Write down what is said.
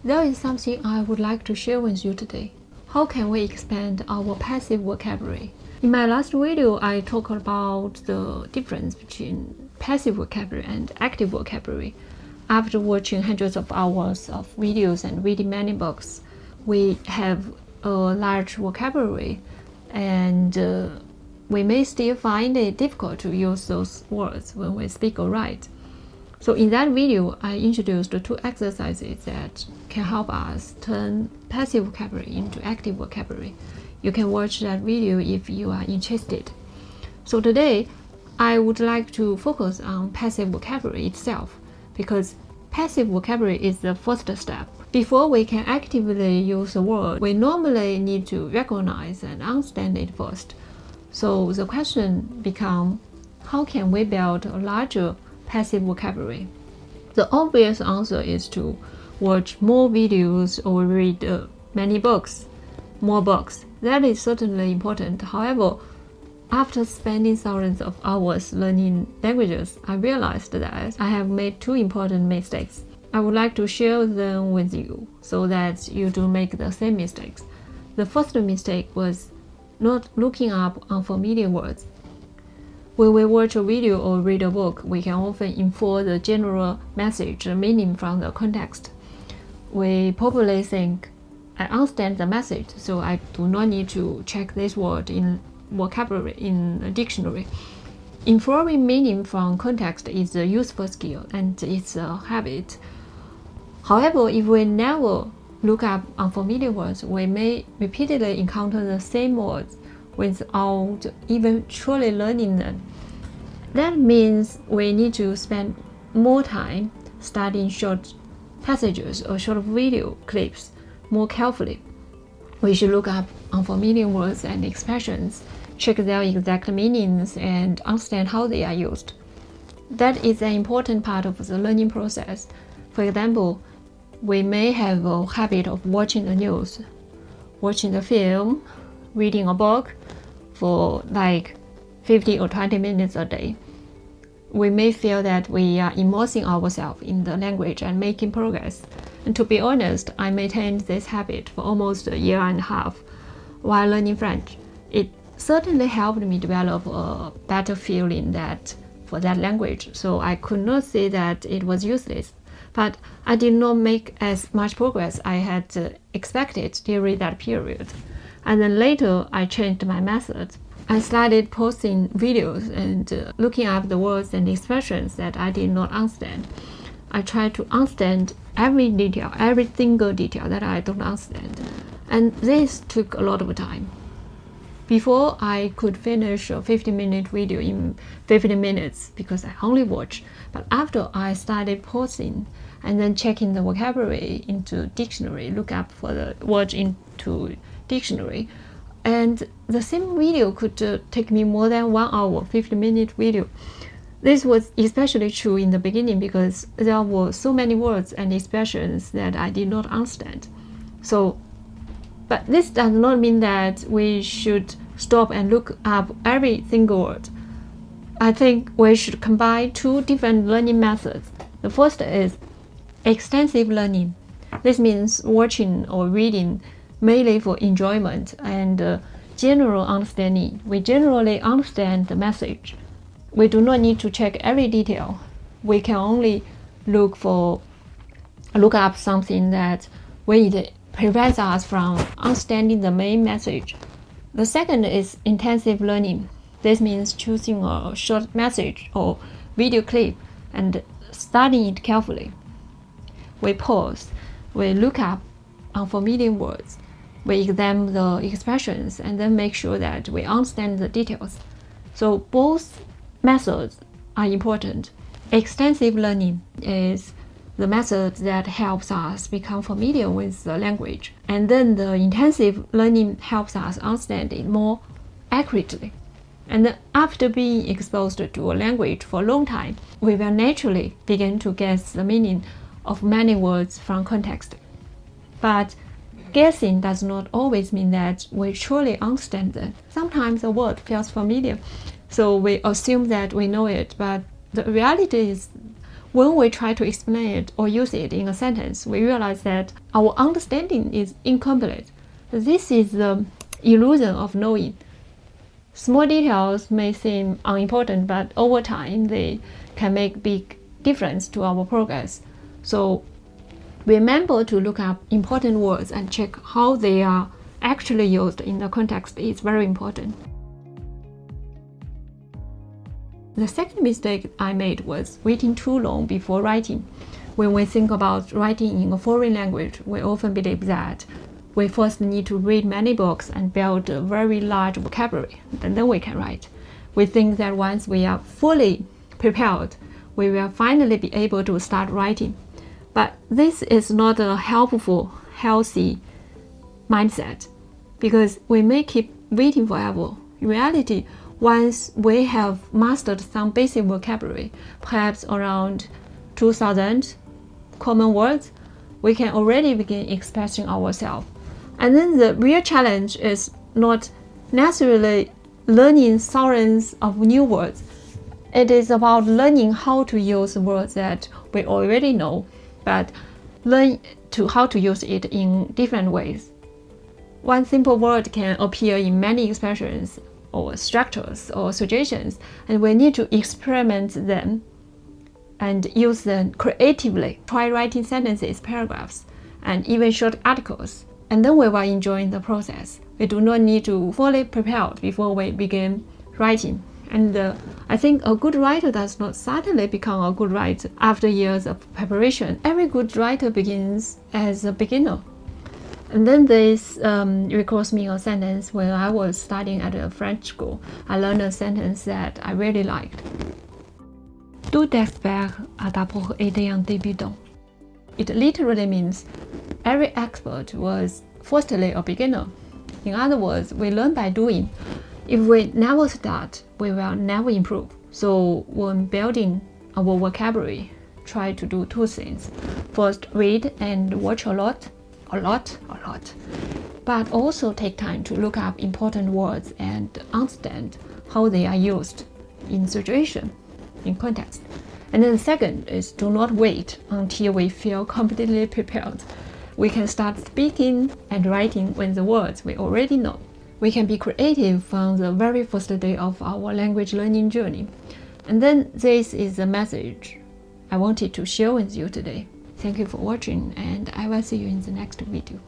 There is something I would like to share with you today. How can we expand our passive vocabulary? In my last video, I talked about the difference between passive vocabulary and active vocabulary. After watching hundreds of hours of videos and reading many books, we have a large vocabulary, and we may still find it difficult to use those words when we speak or write. So in that video, I introduced two exercises that can help us turn passive vocabulary into active vocabulary. You can watch that video if you are interested. So today, I would like to focus on passive vocabulary itself, because passive vocabulary is the first step. Before we can actively use a word, we normally need to recognize and understand it first. So the question becomes, how can we build a larger passive vocabulary? The obvious answer is to watch more videos or read many books, more books. That is certainly important. However, after spending thousands of hours learning languages, I realized that I have made two important mistakes. I would like to share them with you so that you don't make the same mistakes. The first mistake was not looking up unfamiliar words. When we watch a video or read a book, we can often infer the general message, the meaning from the context. We probably think, I understand the message, so I do not need to check this word in vocabulary in a dictionary. Inferring meaning from context is a useful skill, and it's a habit. However, if we never look up unfamiliar words, we may repeatedly encounter the same words without even truly learning them. That means we need to spend more time studying short passages or short video clips more carefully. We should look up unfamiliar words and expressions, check their exact meanings, and understand how they are used. That is an important part of the learning process. For example, we may have a habit of watching the news, watching the film, reading a book for like 50 or 20 minutes a day. We may feel that we are immersing ourselves in the language and making progress. And to be honest, I maintained this habit for almost a year and a half while learning French. It certainly helped me develop a better feeling for that language, so I could not say that it was useless. But I did not make as much progress I had expected during that period. And then later, I changed my method. I started posting videos and looking up the words and expressions that I did not understand. I tried to understand every detail, every single detail that I don't understand. And this took a lot of time. Before I could finish a 50-minute video in 15 minutes because I only watched. But after I started pausing and then checking the vocabulary into dictionary, look up for the word into dictionary, and the same video could take me more than 1 hour, 50-minute video. This was especially true in the beginning because there were so many words and expressions that I did not understand. But this does not mean that we should stop and look up every single word. I think we should combine two different learning methods. The first is extensive learning. This means watching or reading mainly for enjoyment and general understanding. We generally understand the message. We do not need to check every detail. We can only look up something that prevents us from understanding the main message. The second is intensive learning. This means choosing a short message or video clip and studying it carefully. We pause, we look up unfamiliar words, we examine the expressions, and then make sure that we understand the details. So both methods are important. Extensive learning is the method that helps us become familiar with the language. And then the intensive learning helps us understand it more accurately. And then after being exposed to a language for a long time, we will naturally begin to guess the meaning of many words from context. But guessing does not always mean that we truly understand them. Sometimes a word feels familiar, so we assume that we know it, but the reality is when we try to explain it or use it in a sentence, we realize that our understanding is incomplete. This is the illusion of knowing. Small details may seem unimportant, but over time they can make big difference to our progress. So remember to look up important words and check how they are actually used in the context is very important. The second mistake I made was waiting too long before writing. When we think about writing in a foreign language, we often believe that we first need to read many books and build a very large vocabulary, and then we can write. We think that once we are fully prepared, we will finally be able to start writing. But this is not a helpful, healthy mindset, because we may keep waiting forever. In reality, once we have mastered some basic vocabulary, perhaps around 2,000 common words, we can already begin expressing ourselves. And then the real challenge is not necessarily learning thousands of new words. It is about learning how to use words that we already know, but learn how to use it in different ways. One simple word can appear in many expressions or structures or situations, and we need to experiment them and use them creatively. Try writing sentences, paragraphs, and even short articles, and then we will enjoy the process. We do not need to fully prepare before we begin writing. And I think a good writer does not suddenly become a good writer after years of preparation. Every good writer begins as a beginner. And then this recalls me a sentence when I was studying at a French school. I learned a sentence that I really liked. Tout expert a d'abord été un débutant. It literally means every expert was firstly a beginner. In other words, we learn by doing. If we never start, we will never improve. So when building our vocabulary, try to do two things. First, read and watch a lot. But also take time to look up important words and understand how they are used in situation, in context. And then the second is do not wait until we feel completely prepared. We can start speaking and writing with the words we already know. We can be creative from the very first day of our language learning journey. And then this is the message I wanted to share with you today. Thank you for watching, and I will see you in the next video.